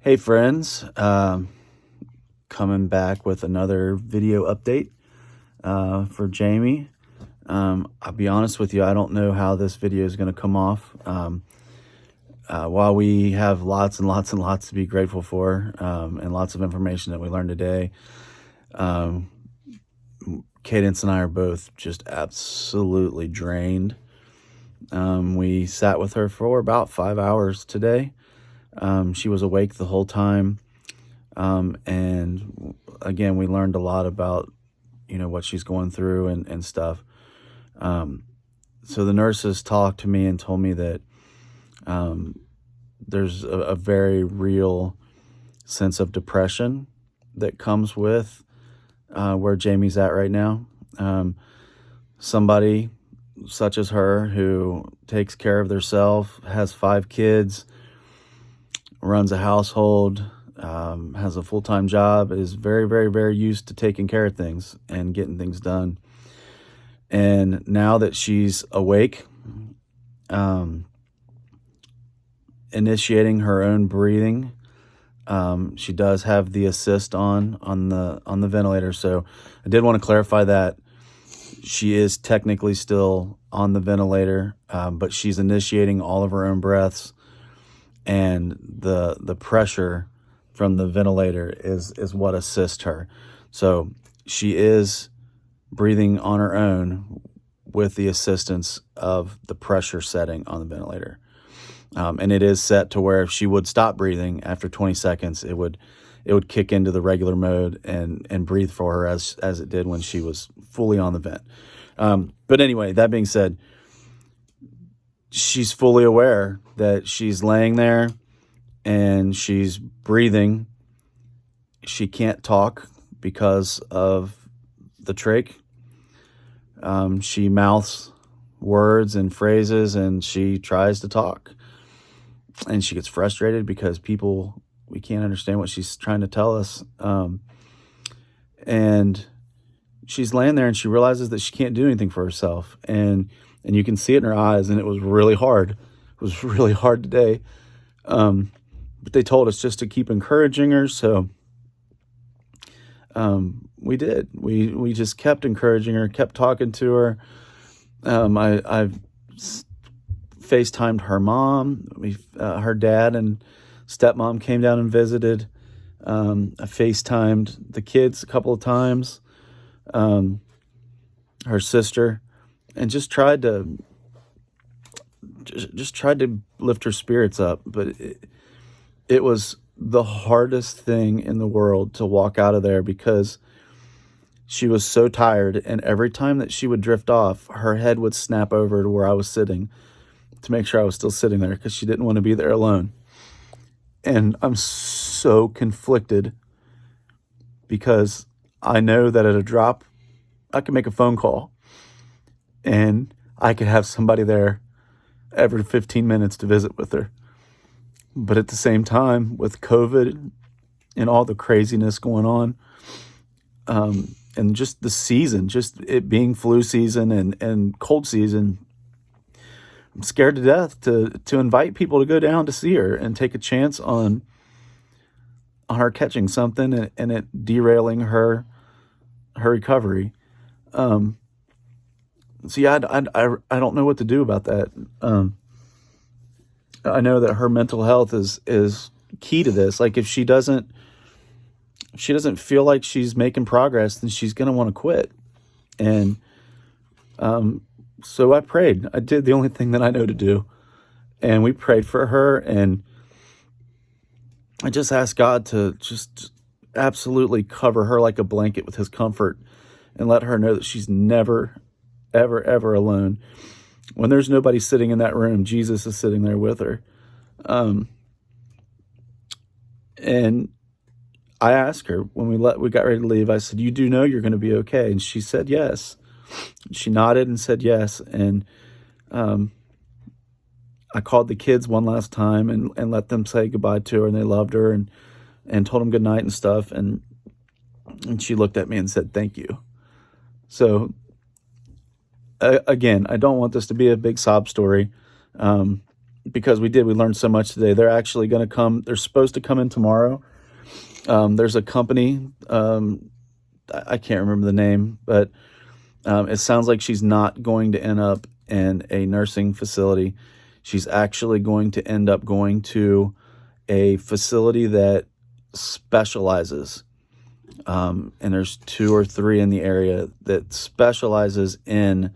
Hey friends, coming back with another video update for Jamie. I'll be honest with you, I don't know how this video is going to come off. While we have lots and lots and lots to be grateful for, and lots of information that we learned today, Cadence and I are both just absolutely drained. We sat with her for about 5 hours today. She was awake the whole time. And again, we learned a lot about, what she's going through and stuff. So the nurses talked to me and told me that, there's a very real sense of depression that comes with, where Jamie's at right now. Somebody such as her who takes care of herself, has 5 kids, runs a household, has a full-time job, is very, very, very used to taking care of things and getting things done. And now that she's awake, initiating her own breathing, she does have the assist on the ventilator. So I did want to clarify that she is technically still on the ventilator, but she's initiating all of her own breaths, and the pressure from the ventilator is what assists her. So she is breathing on her own with the assistance of the pressure setting on the ventilator. And it is set to where if she would stop breathing after 20 seconds, it would kick into the regular mode and breathe for her as it did when she was fully on the vent. But anyway, that being said, she's fully aware that she's laying there and she's breathing. She can't talk because of the trach. She mouths words and phrases and she tries to talk. And she gets frustrated because we can't understand what she's trying to tell us. And she's laying there and she realizes that she can't do anything for herself. And you can see it in her eyes, and it was really hard. It was really hard today. But they told us just to keep encouraging her. So we did. We just kept encouraging her, kept talking to her. I've FaceTimed her mom. Her dad and stepmom came down and visited. I FaceTimed the kids a couple of times. Her sister, and just tried to lift her spirits up. But it was the hardest thing in the world to walk out of there because she was so tired, and every time that she would drift off, her head would snap over to where I was sitting to make sure I was still sitting there because she didn't want to be there alone. And I'm so conflicted because I know that at a drop, I can make a phone call and I could have somebody there every 15 minutes to visit with her. But at the same time, with COVID and all the craziness going on, and just the season, just it being flu season and cold season, I'm scared to death to invite people to go down to see her and take a chance on her catching something and it derailing her recovery. So yeah, I don't know what to do about that. I know that her mental health is key to this. Like if she doesn't feel like she's making progress, then she's going to want to quit. And, so I prayed. I did the only thing that I know to do. And we prayed for her. And I just asked God to just absolutely cover her like a blanket with his comfort and let her know that she's never, ever, ever alone. When there's nobody sitting in that room, Jesus is sitting there with her. And I asked her when we got ready to leave, I said, "You do know you're going to be okay?" And she said yes. She nodded and said yes. And I called the kids one last time and let them say goodbye to her, and they loved her and told them good night and stuff. And she looked at me and said, "Thank you." So again, I don't want this to be a big sob story. because we learned so much today. They're actually going to come. They're supposed to come in tomorrow. There's a company, I can't remember the name, but it sounds like she's not going to end up in a nursing facility. She's actually going to end up going to a facility that specializes, and there's 2 or 3 in the area that specializes in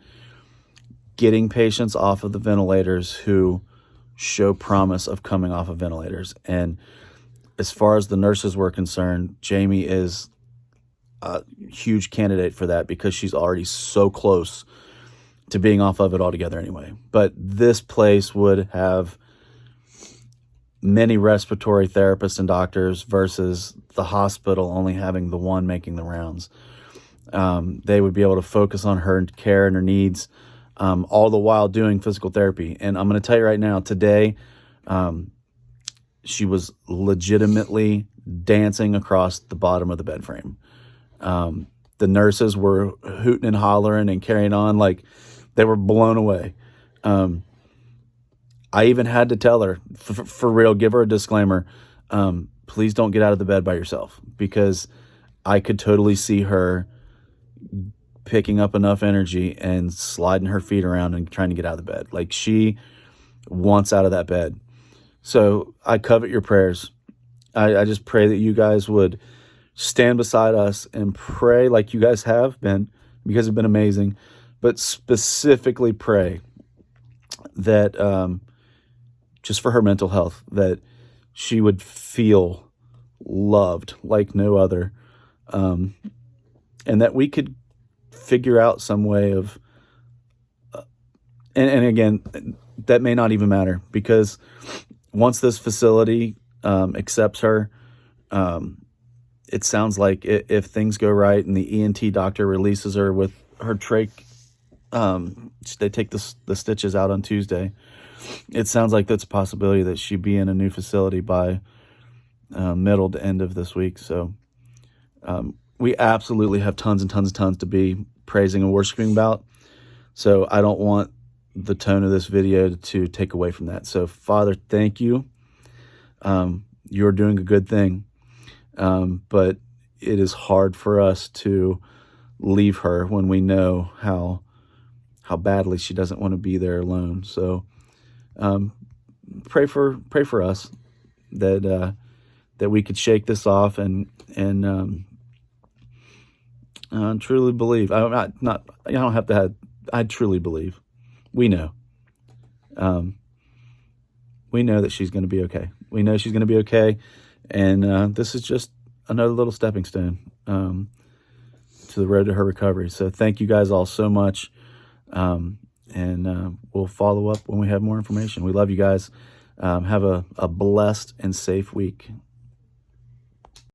getting patients off of the ventilators who show promise of coming off of ventilators. And as far as the nurses were concerned, Jamie is a huge candidate for that because she's already so close to being off of it altogether anyway. But this place would have many respiratory therapists and doctors versus the hospital only having the one making the rounds. They would be able to focus on her care and her needs, all the while doing physical therapy. And I'm going to tell you right now, today, she was legitimately dancing across the bottom of the bed frame. The nurses were hooting and hollering and carrying on like they were blown away. I even had to tell her, for real, give her a disclaimer. Please don't get out of the bed by yourself, because I could totally see her picking up enough energy and sliding her feet around and trying to get out of the bed. Like, she wants out of that bed. So I covet your prayers. I just pray that you guys would stand beside us and pray like you guys have been, because it's been amazing. But specifically pray that just for her mental health, that she would feel loved like no other, and that we could figure out some way of, and again, that may not even matter, because once this facility accepts her, it sounds like if things go right and the ENT doctor releases her with her trach, they take the stitches out on Tuesday. It sounds like that's a possibility that she'd be in a new facility by middle to end of this week. So we absolutely have tons and tons and tons to be praising and worshiping about. So I don't want the tone of this video to take away from that. So Father, thank you. You're doing a good thing. But it is hard for us to leave her when we know how badly she doesn't want to be there alone. So pray for us that we could shake this off and truly believe. I don't have to have. I truly believe. We know. We know that she's going to be okay. We know she's going to be okay, and this is just another little stepping stone to the road to her recovery. So thank you guys all so much, and we'll follow up when we have more information. We love you guys. Have a blessed and safe week.